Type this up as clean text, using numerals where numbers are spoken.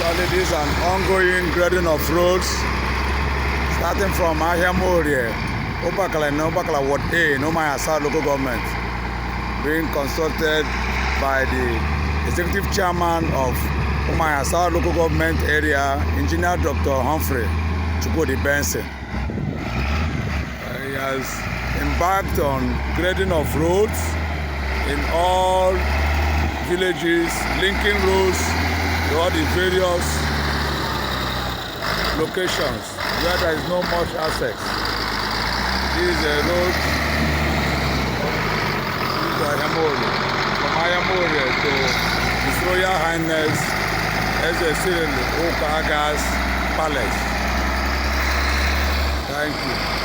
Actually, this is an ongoing grading of roads starting from Umuahia, Ubakala Ward A, Umuahia South Local Government, being consulted by the Executive Chairman of Umuahia South Local Government Area, Engineer Dr. Humphrey Benson. He has embarked on grading of roads in all villages, linking roads to all the various locations where there is no much access. This is a road to Umuahia, from Umuahia to His Royal Highness Cyril Palace. Thank you.